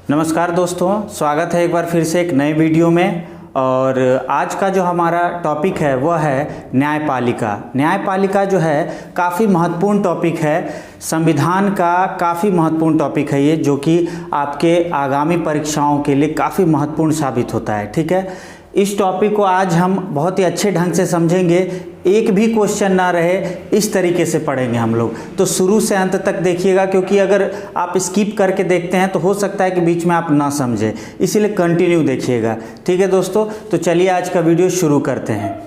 नमस्कार दोस्तों, स्वागत है एक बार फिर से एक नए वीडियो में। और आज का जो हमारा टॉपिक है वह है न्यायपालिका। न्यायपालिका जो है काफ़ी महत्वपूर्ण टॉपिक है, संविधान का काफ़ी महत्वपूर्ण टॉपिक है ये, जो कि आपके आगामी परीक्षाओं के लिए काफ़ी महत्वपूर्ण साबित होता है। ठीक है, इस टॉपिक को आज हम बहुत ही अच्छे ढंग से समझेंगे, एक भी क्वेश्चन ना रहे इस तरीके से पढ़ेंगे हम लोग। तो शुरू से अंत तक देखिएगा, क्योंकि अगर आप स्किप करके देखते हैं तो हो सकता है कि बीच में आप ना समझें, इसीलिए कंटिन्यू देखिएगा। ठीक है दोस्तों, तो चलिए आज का वीडियो शुरू करते हैं।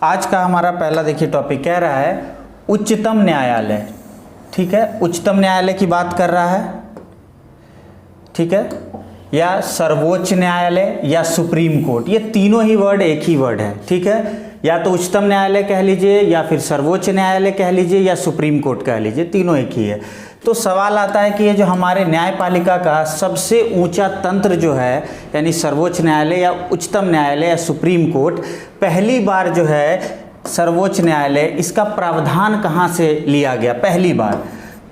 आज का हमारा पहला देखिए टॉपिक कह रहा है उच्चतम न्यायालय। ठीक है, उच्चतम न्यायालय की बात कर रहा है। ठीक है, या सर्वोच्च न्यायालय या सुप्रीम कोर्ट, ये तीनों ही वर्ड एक ही वर्ड है। ठीक है, या तो उच्चतम न्यायालय कह लीजिए, या फिर सर्वोच्च न्यायालय कह लीजिए, या सुप्रीम कोर्ट कह लीजिए, तीनों एक ही है। तो सवाल आता है कि ये जो हमारे न्यायपालिका का सबसे ऊंचा तंत्र जो है, यानी सर्वोच्च न्यायालय या उच्चतम न्यायालय या सुप्रीम कोर्ट, पहली बार जो है सर्वोच्च न्यायालय, इसका प्रावधान कहाँ से लिया गया पहली बार?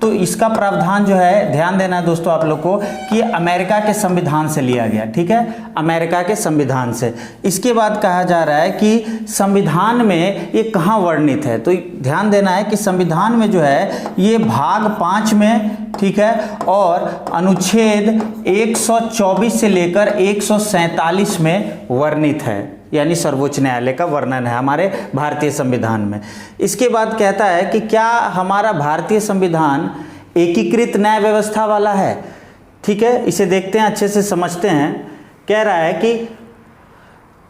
तो इसका प्रावधान जो है, ध्यान देना है दोस्तों आप लोग को, कि अमेरिका के संविधान से लिया गया। ठीक है, अमेरिका के संविधान से। इसके बाद कहा जा रहा है कि संविधान में ये कहाँ वर्णित है, तो ध्यान देना है कि संविधान में जो है ये भाग 5 में, ठीक है, और अनुच्छेद 124 से लेकर 147 में वर्णित है, यानी सर्वोच्च न्यायालय का वर्णन है हमारे भारतीय संविधान में। इसके बाद कहता है कि क्या हमारा भारतीय संविधान एकीकृत न्याय व्यवस्था वाला है। ठीक है, इसे देखते हैं, अच्छे से समझते हैं। कह रहा है कि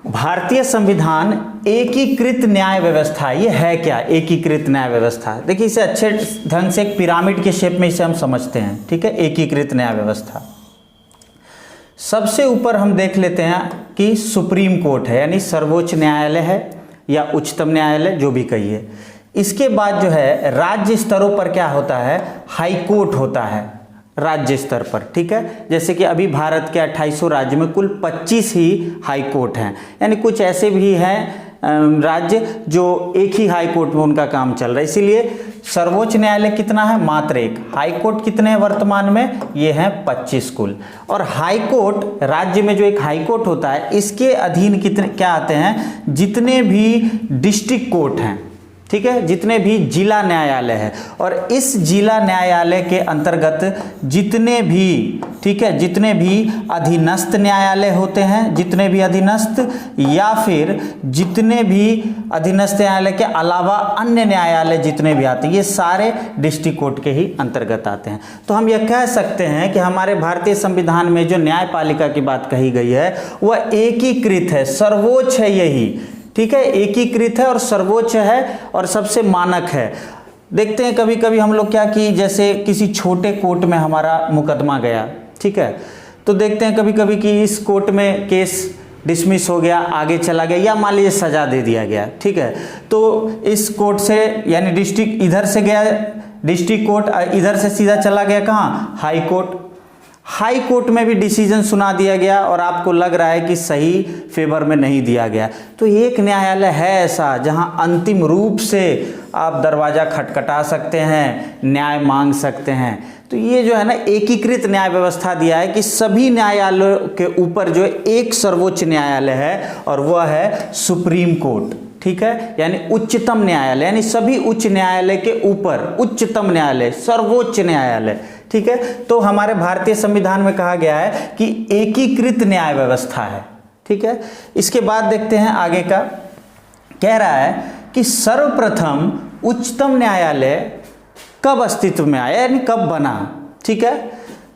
भारतीय संविधान एकीकृत न्याय व्यवस्था, ये है क्या एकीकृत न्याय व्यवस्था? देखिए, इसे अच्छे ढंग से एक पिरामिड के शेप में इसे हम समझते हैं। ठीक है, एकीकृत न्याय व्यवस्था। सबसे ऊपर हम देख लेते हैं कि सुप्रीम कोर्ट है, यानी सर्वोच्च न्यायालय है या उच्चतम न्यायालय, जो भी कहिए। इसके बाद जो है राज्य स्तरों पर क्या होता है, हाई कोर्ट होता है राज्य स्तर पर। ठीक है, जैसे कि अभी भारत के 28 राज्य में कुल 25 ही हाई कोर्ट हैं, यानी कुछ ऐसे भी हैं राज्य जो एक ही हाई कोर्ट में उनका काम चल रहा है। इसीलिए सर्वोच्च न्यायालय कितना है, मात्र एक। हाई कोर्ट कितने हैं वर्तमान में, ये हैं 25 कुल। और हाई कोर्ट, राज्य में जो एक हाई कोर्ट होता है, इसके अधीन कितने क्या आते हैं, जितने भी डिस्ट्रिक्ट कोर्ट हैं, ठीक है, जितने भी जिला न्यायालय है। और इस जिला न्यायालय के अंतर्गत जितने भी, ठीक है, जितने भी अधीनस्थ न्यायालय होते हैं, जितने भी अधीनस्थ, या फिर जितने भी अधीनस्थ न्यायालय के अलावा अन्य न्यायालय जितने भी आते हैं, ये सारे डिस्ट्रिक्ट कोर्ट के ही अंतर्गत आते हैं। तो हम यह कह सकते हैं कि हमारे भारतीय संविधान में जो न्यायपालिका की बात कही गई है वह एकीकृत है, सर्वोच्च है यही। ठीक है, एकीकृत है और सर्वोच्च है और सबसे मानक है। देखते हैं कभी कभी हम लोग क्या कि जैसे किसी छोटे कोर्ट में हमारा मुकदमा गया, ठीक है, तो देखते हैं कभी कभी कि इस कोर्ट में केस डिसमिस हो गया, आगे चला गया, या मान लीजिए सजा दे दिया गया। ठीक है, तो इस कोर्ट से, यानी डिस्ट्रिक्ट इधर से गया डिस्ट्रिक्ट कोर्ट, इधर से सीधा चला गया कहाँ, हाई कोर्ट। हाई कोर्ट में भी डिसीजन सुना दिया गया और आपको लग रहा है कि सही फेवर में नहीं दिया गया, तो एक न्यायालय है ऐसा जहां अंतिम रूप से आप दरवाजा खटखटा सकते हैं, न्याय मांग सकते हैं। तो ये जो है ना एकीकृत न्याय व्यवस्था दिया है कि सभी न्यायालयों के ऊपर जो एक सर्वोच्च न्यायालय है, और वह है सुप्रीम कोर्ट। ठीक है, यानी उच्चतम न्यायालय, यानी सभी उच्च न्यायालय के ऊपर उच्चतम न्यायालय, सर्वोच्च न्यायालय। ठीक है, तो हमारे भारतीय संविधान में कहा गया है कि एकीकृत न्याय व्यवस्था है। ठीक है, इसके बाद देखते हैं आगे का, कह रहा है कि सर्वप्रथम उच्चतम न्यायालय कब अस्तित्व में आया, यानी कब बना। ठीक है,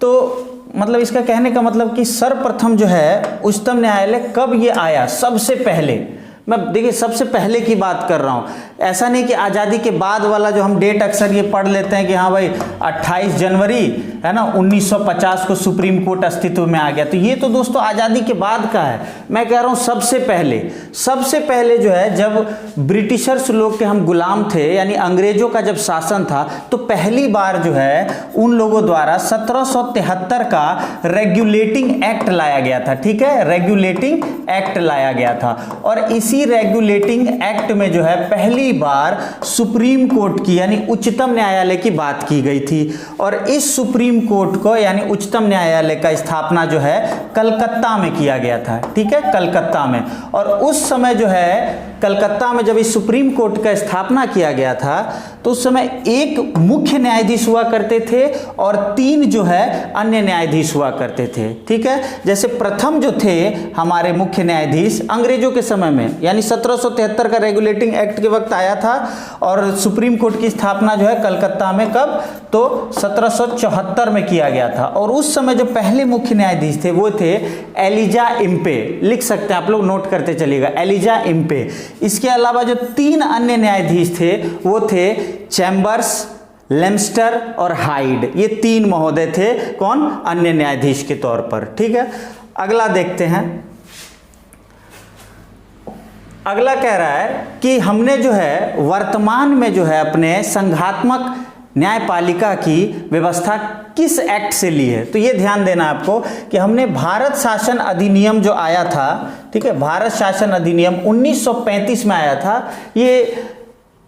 तो मतलब इसका कहने का मतलब कि सर्वप्रथम जो है उच्चतम न्यायालय कब ये आया, सबसे पहले। मैं देखिए सबसे पहले की बात कर रहा हूँ, ऐसा नहीं कि आज़ादी के बाद वाला जो हम डेट अक्सर ये पढ़ लेते हैं कि हाँ भाई 28 जनवरी है ना 1950 को सुप्रीम कोर्ट अस्तित्व में आ गया, तो ये तो दोस्तों आज़ादी के बाद का है। मैं कह रहा हूँ सबसे पहले जो है, जब ब्रिटिशर्स लोग के हम गुलाम थे, यानी अंग्रेजों का जब शासन था, तो पहली बार जो है उन लोगों द्वारा 1773 का रेगुलेटिंग एक्ट लाया गया था। ठीक है, रेगुलेटिंग एक्ट लाया गया था, और इसी रेगुलेटिंग एक्ट में जो है पहली बार सुप्रीम कोर्ट की यानी उच्चतम न्यायालय की बात की गई थी। और इस सुप्रीम कोर्ट को यानी उच्चतम न्यायालय का स्थापना जो है कलकत्ता में किया गया था, ठीक है, कलकत्ता में। और उस समय जो है कलकत्ता में जब इस सुप्रीम कोर्ट का स्थापना किया गया था तो उस समय एक मुख्य न्यायाधीश हुआ करते थे और 3 जो है अन्य न्यायाधीश हुआ करते थे, ठीक है। जैसे प्रथम जो थे हमारे मुख्य न्यायाधीश अंग्रेजों के समय में यानी 1773 का रेगुलेटिंग एक्ट के वक्त आया था और सुप्रीम कोर्ट की स्थापना जो है कलकत्ता में कब, तो 1774 में किया गया था। और उस समय जो पहले मुख्य न्यायाधीश थे वो थे एलिजा इम्पे, लिख सकते हैं आप लोग, नोट करते चलिएगा, एलिजा इम्पे। इसके अलावा जो 3 अन्य न्यायाधीश थे वो थे चैम्बर्स, लेम्स्टर और हाइड। ये 3 महोदय थे कौन, अन्य न्यायाधीश के तौर पर, ठीक है। अगला देखते हैं। अगला कह रहा है कि हमने जो है वर्तमान में जो है अपने संघात्मक न्यायपालिका की व्यवस्था किस एक्ट से ली है। तो ये ध्यान देना आपको कि हमने भारत शासन अधिनियम जो आया था, ठीक है, भारत शासन अधिनियम 1935 में आया था। ये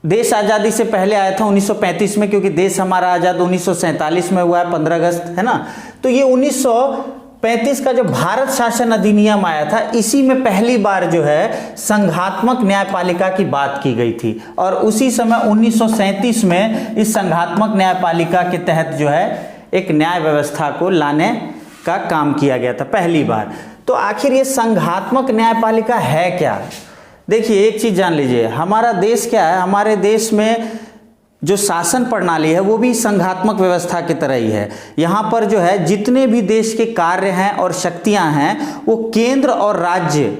देश आज़ादी से पहले आया था 1935 में, क्योंकि देश हमारा आज़ाद 1947 में हुआ है, 15 अगस्त, है ना। तो ये 1935 का जो भारत शासन अधिनियम आया था, इसी में पहली बार जो है संघात्मक न्यायपालिका की बात की गई थी। और उसी समय 1937 में इस संघात्मक न्यायपालिका के तहत जो है एक न्याय व्यवस्था को लाने का काम किया गया था पहली बार। तो आखिर ये संघात्मक न्यायपालिका है क्या? देखिए एक चीज जान लीजिए, हमारा देश क्या है, हमारे देश में जो शासन प्रणाली है वो भी संघात्मक व्यवस्था की तरह ही है। यहाँ पर जो है जितने भी देश के कार्य हैं और शक्तियाँ हैं वो केंद्र और राज्य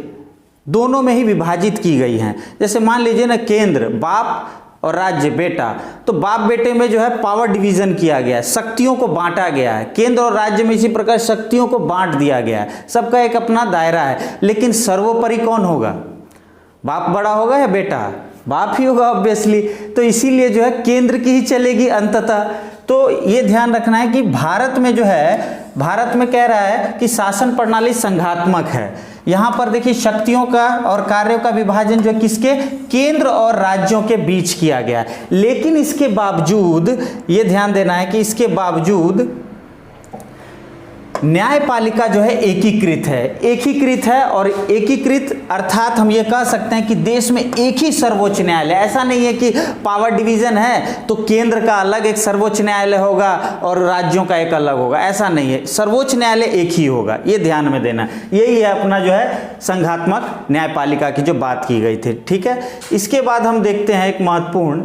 दोनों में ही विभाजित की गई हैं। जैसे मान लीजिए ना, केंद्र बाप और राज्य बेटा, तो बाप बेटे में जो है पावर डिवीजन किया गया है, शक्तियों को बांटा गया है। केंद्र और राज्य में इसी प्रकार शक्तियों को बांट दिया गया है, सबका एक अपना दायरा है। लेकिन सर्वोपरि कौन होगा? बाप बड़ा होगा या बेटा? बाप ही होगा ऑब्वियसली। तो इसीलिए जो है केंद्र की ही चलेगी अंततः। तो ये ध्यान रखना है कि भारत में जो है, भारत में कह रहा है कि शासन प्रणाली संघात्मक है। यहाँ पर देखिए शक्तियों का और कार्यों का विभाजन जो किसके, केंद्र और राज्यों के बीच किया गया है। लेकिन इसके बावजूद ये ध्यान देना है कि इसके बावजूद न्यायपालिका जो है एकीकृत है, एकीकृत है। और एकीकृत अर्थात हम ये कह सकते हैं कि देश में एक ही सर्वोच्च न्यायालय, ऐसा नहीं है कि पावर डिवीजन है तो केंद्र का अलग एक सर्वोच्च न्यायालय होगा और राज्यों का एक अलग होगा, ऐसा नहीं है। सर्वोच्च न्यायालय एक ही होगा, ये ध्यान में देना। यही है अपना जो है संघात्मक न्यायपालिका की जो बात की गई थी, ठीक है। इसके बाद हम देखते हैं एक महत्वपूर्ण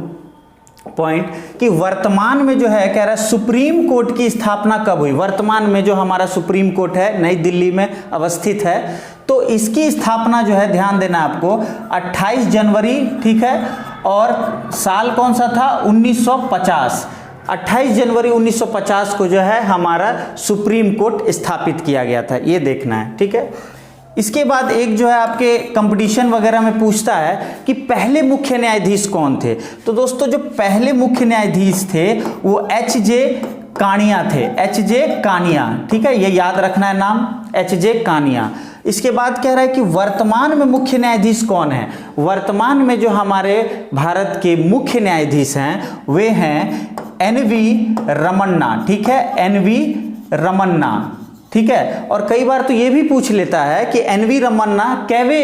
पॉइंट कि वर्तमान में जो है कह रहा है सुप्रीम कोर्ट की स्थापना कब हुई। वर्तमान में जो हमारा सुप्रीम कोर्ट है नई दिल्ली में अवस्थित है, तो इसकी स्थापना जो है ध्यान देना आपको 28 जनवरी, ठीक है। और साल कौन सा था? 1950। 28 जनवरी 1950 को जो है हमारा सुप्रीम कोर्ट स्थापित किया गया था, ये देखना है, ठीक है। इसके बाद एक जो है आपके कंपटीशन वगैरह में पूछता है कि पहले मुख्य न्यायाधीश कौन थे। तो दोस्तों जो पहले मुख्य न्यायाधीश थे वो एच.जे. कानिया थे, एच.जे. कानिया, ठीक है, ये याद रखना है नाम, एच.जे. कानिया। इसके बाद कह रहा है कि वर्तमान में मुख्य न्यायाधीश कौन है। वर्तमान में जो हमारे भारत के मुख्य न्यायाधीश हैं वे हैं एन.वी. रमन्ना, ठीक है, एन.वी. रमन्ना, ठीक है। और कई बार तो ये भी पूछ लेता है कि एन.वी. रमन्ना कैवे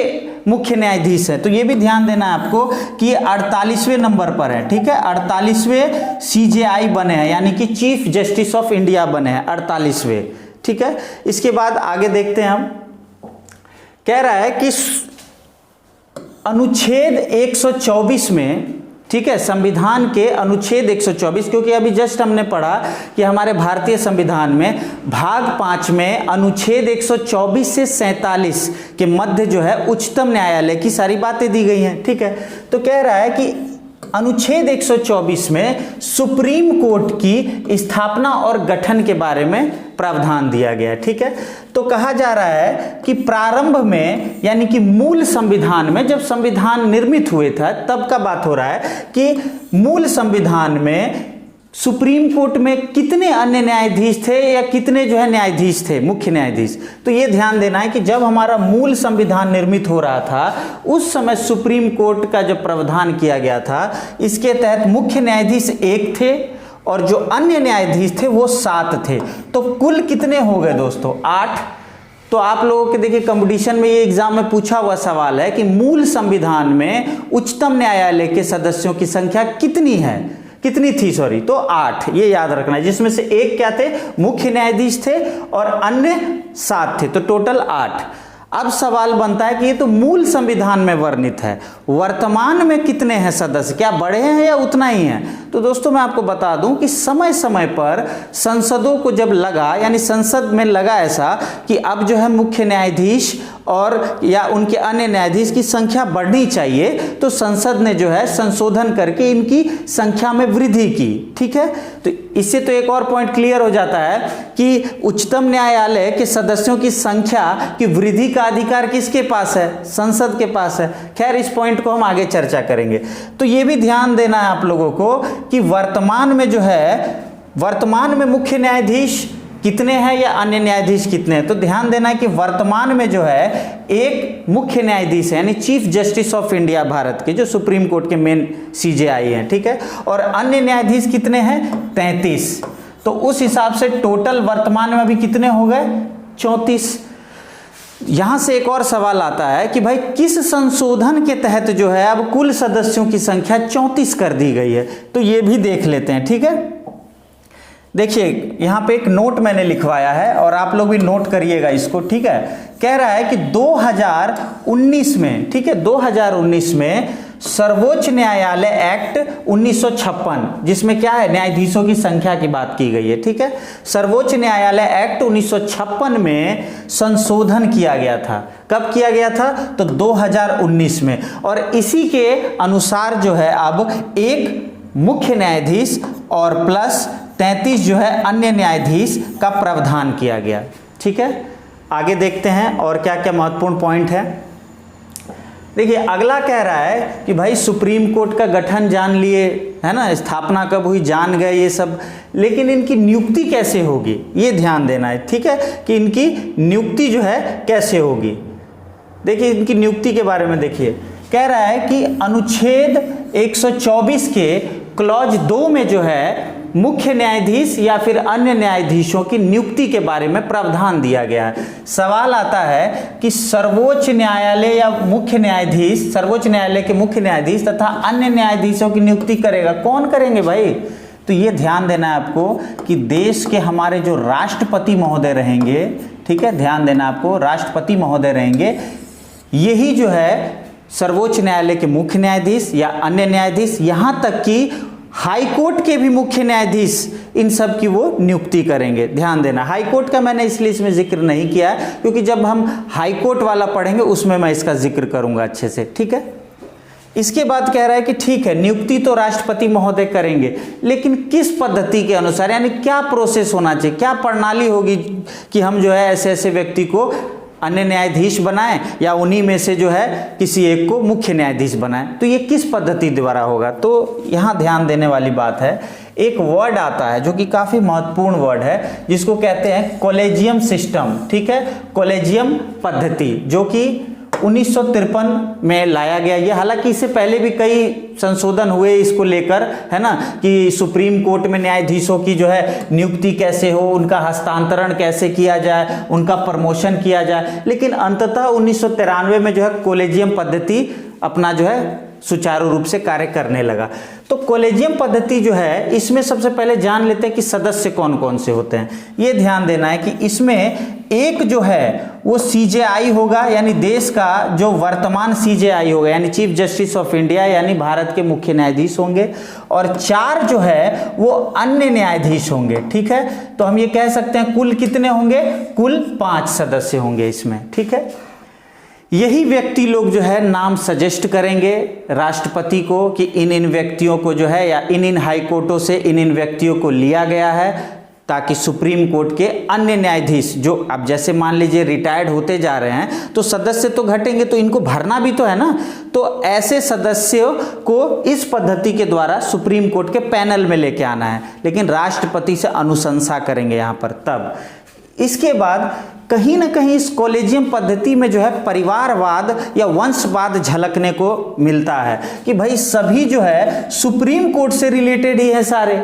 मुख्य न्यायाधीश है, तो ये भी ध्यान देना है आपको कि 48वें नंबर पर है, ठीक है। 48वें CJI बने हैं, यानी कि चीफ जस्टिस ऑफ इंडिया बने हैं 48वें, ठीक है। इसके बाद आगे देखते हैं हम, कह रहा है कि अनुच्छेद 124 में, ठीक है, संविधान के अनुच्छेद 124, क्योंकि अभी जस्ट हमने पढ़ा कि हमारे भारतीय संविधान में भाग 5 में अनुच्छेद 124 से 47 के मध्य जो है उच्चतम न्यायालय की सारी बातें दी गई हैं, ठीक है। तो कह रहा है कि अनुच्छेद 124 में सुप्रीम कोर्ट की स्थापना और गठन के बारे में प्रावधान दिया गया है, ठीक है। तो कहा जा रहा है कि प्रारंभ में यानी कि मूल संविधान में, जब संविधान निर्मित हुए था तब का बात हो रहा है कि मूल संविधान में सुप्रीम कोर्ट में कितने अन्य न्यायाधीश थे या कितने जो है न्यायाधीश थे, मुख्य न्यायाधीश। तो ये ध्यान देना है कि जब हमारा मूल संविधान निर्मित हो रहा था उस समय सुप्रीम कोर्ट का जो प्रावधान किया गया था, इसके तहत मुख्य न्यायाधीश 1 थे और जो अन्य न्यायाधीश थे वो 7 थे। तो कुल कितने हो गए दोस्तों? 8। तो आप लोगों के देखिए कंपटीशन में ये एग्जाम में पूछा हुआ सवाल है कि मूल संविधान में उच्चतम न्यायालय के सदस्यों की संख्या कितनी है, कितनी थी सॉरी, तो 8, ये याद रखना है, जिसमें से 1 क्या थे, मुख्य न्यायाधीश थे और अन्य 7 थे, तो टोटल 8। अब सवाल बनता है कि ये तो मूल संविधान में वर्णित है, वर्तमान में कितने हैं सदस्य, क्या बढ़े हैं या उतना ही है? तो दोस्तों मैं आपको बता दूं कि समय समय पर संसदों को जब लगा, यानी संसद में लगा ऐसा कि अब जो है मुख्य न्यायाधीश और या उनके अन्य न्यायाधीश की संख्या बढ़नी चाहिए, तो संसद ने जो है संशोधन करके इनकी संख्या में वृद्धि की। ठीक है, तो इससे तो एक और पॉइंट क्लियर हो जाता है कि उच्चतम न्यायालय के सदस्यों की संख्या की वृद्धि का अधिकार किसके पास है? संसद के पास है। खैर इस पॉइंट को हम आगे चर्चा करेंगे। तो ये भी ध्यान देना है आप लोगों को कि वर्तमान में जो है, वर्तमान में मुख्य न्यायाधीश कितने हैं या अन्य न्यायाधीश कितने हैं? तो ध्यान देना है कि वर्तमान में जो है एक मुख्य न्यायाधीश है, यानी chief justice of India Bharat के, जो सुप्रीम कोर्ट के मेन सीजेआई हैं। ठीक है, और अन्य न्यायाधीश कितने हैं? 33। तो उस हिसाब से टोटल वर्तमान में अभी कितने हो गए? 34। यहां से एक और सवाल आता है कि भाई किस संशोधन के तहत जो है अब कुल सदस्यों की संख्या 34 कर दी गई है? तो ये भी देख लेते हैं। ठीक है, देखिए यहां पे एक नोट मैंने लिखवाया है और आप लोग भी नोट करिएगा इसको। ठीक है, कह रहा है कि 2019 में, ठीक है, 2019 में सर्वोच्च न्यायालय एक्ट 1956, जिसमें क्या है, न्यायाधीशों की संख्या की बात की गई है। ठीक है, सर्वोच्च न्यायालय एक्ट 1956 में संशोधन किया गया था। कब किया गया था? तो 2019 में। और इसी के अनुसार जो है अब एक मुख्य न्यायाधीश और प्लस 33 जो है अन्य न्यायाधीश का प्रावधान किया गया। ठीक है, आगे देखते हैं और क्या क्या महत्वपूर्ण पॉइंट है। देखिए अगला कह रहा है कि भाई सुप्रीम कोर्ट का गठन जान लिए, है ना, स्थापना कब हुई जान गए ये सब, लेकिन इनकी नियुक्ति कैसे होगी ये ध्यान देना है। ठीक है, कि इनकी नियुक्ति जो है कैसे होगी। देखिए इनकी नियुक्ति के बारे में देखिए, कह रहा है कि अनुच्छेद 124 के क्लॉज 2 में जो है मुख्य न्यायाधीश या फिर अन्य न्यायाधीशों की नियुक्ति के बारे में प्रावधान दिया गया है। सवाल आता है कि सर्वोच्च न्यायालय या मुख्य न्यायाधीश, सर्वोच्च न्यायालय के मुख्य न्यायाधीश तथा अन्य न्यायाधीशों की नियुक्ति करेगा कौन? करेंगे भाई? तो ये ध्यान देना है आपको कि देश के हमारे जो राष्ट्रपति महोदय रहेंगे, ठीक है, ध्यान देना आपको, राष्ट्रपति महोदय रहेंगे, यही जो है सर्वोच्च न्यायालय के मुख्य न्यायाधीश या अन्य न्यायाधीश, यहां तक कि हाई कोर्ट के भी मुख्य न्यायाधीश, इन सब की वो नियुक्ति करेंगे। ध्यान देना, हाई कोर्ट का मैंने इसलिए इसमें जिक्र नहीं किया है क्योंकि जब हम हाई कोर्ट वाला पढ़ेंगे उसमें मैं इसका जिक्र करूंगा अच्छे से। ठीक है, इसके बाद कह रहा है कि ठीक है नियुक्ति तो राष्ट्रपति महोदय करेंगे, लेकिन किस पद्धति के अनुसार, यानी क्या प्रोसेस होना चाहिए, क्या प्रणाली होगी कि हम जो है ऐसे ऐसे व्यक्ति को अन्य न्यायाधीश बनाएं या उन्हीं में से जो है किसी एक को मुख्य न्यायाधीश बनाएं, तो ये किस पद्धति द्वारा होगा? तो यहाँ ध्यान देने वाली बात है, एक वर्ड आता है जो कि काफ़ी महत्वपूर्ण वर्ड है, जिसको कहते हैं कॉलेजियम सिस्टम। ठीक है, कॉलेजियम पद्धति, जो कि 1953 में लाया गया। ये हालांकि इससे पहले भी कई संशोधन हुए इसको लेकर, है ना, कि सुप्रीम कोर्ट में न्यायाधीशों की जो है नियुक्ति कैसे हो, उनका हस्तांतरण कैसे किया जाए, उनका प्रमोशन किया जाए, लेकिन अंततः 1993 में जो है कॉलेजियम पद्धति अपना जो है सुचारू रूप से कार्य करने लगा। तो कॉलेजियम पद्धति जो है, इसमें सबसे पहले जान लेते हैं कि सदस्य कौन कौन से होते हैं। ये ध्यान देना है कि इसमें एक जो है वो सीजेआई होगा, यानी देश का जो वर्तमान सीजेआई होगा, यानी चीफ जस्टिस ऑफ इंडिया, यानी भारत के मुख्य न्यायाधीश होंगे, और 4 जो है वो अन्य न्यायाधीश होंगे। ठीक है, तो हम ये कह सकते हैं कुल कितने होंगे? कुल 5 सदस्य होंगे इसमें। ठीक है, यही व्यक्ति लोग जो है नाम सजेस्ट करेंगे राष्ट्रपति को कि इन इन व्यक्तियों को जो है, या इन इन हाई कोर्टों से इन इन व्यक्तियों को लिया गया है, ताकि सुप्रीम कोर्ट के अन्य न्यायाधीश जो अब जैसे मान लीजिए रिटायर्ड होते जा रहे हैं तो सदस्य तो घटेंगे, तो इनको भरना भी तो है ना, तो ऐसे सदस्यों को इस पद्धति के द्वारा सुप्रीम कोर्ट के पैनल में लेके आना है, लेकिन राष्ट्रपति से अनुशंसा करेंगे यहाँ पर। तब इसके बाद कहीं ना कहीं इस कॉलेजियम पद्धति में जो है परिवारवाद या वंशवाद झलकने को मिलता है कि भाई सभी जो है सुप्रीम कोर्ट से रिलेटेड ही है सारे,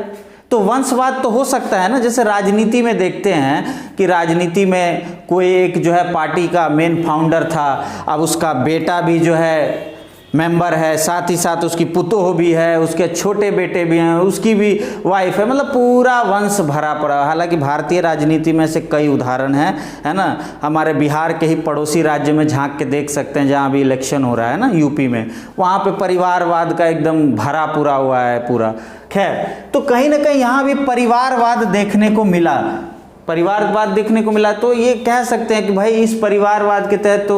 तो वंशवाद तो हो सकता है ना। जैसे राजनीति में देखते हैं कि राजनीति में कोई एक जो है पार्टी का मेन फाउंडर था, अब उसका बेटा भी जो है मेंबर है, साथ ही साथ उसकी पुतोह भी है, उसके छोटे बेटे भी हैं, उसकी भी वाइफ है, मतलब पूरा वंश भरा पड़ा। हालांकि भारतीय राजनीति में से कई उदाहरण हैं, है ना। हमारे बिहार के ही पड़ोसी राज्य में झांक के देख सकते हैं, जहाँ अभी इलेक्शन हो रहा है ना यूपी में, वहाँ पे परिवारवाद का एकदम भरा पूरा हुआ है पूरा। खैर, तो कहीं ना कहीं यहाँ भी परिवारवाद देखने को मिला, परिवारवाद देखने को मिला। तो ये कह सकते हैं कि भाई इस परिवारवाद के तहत तो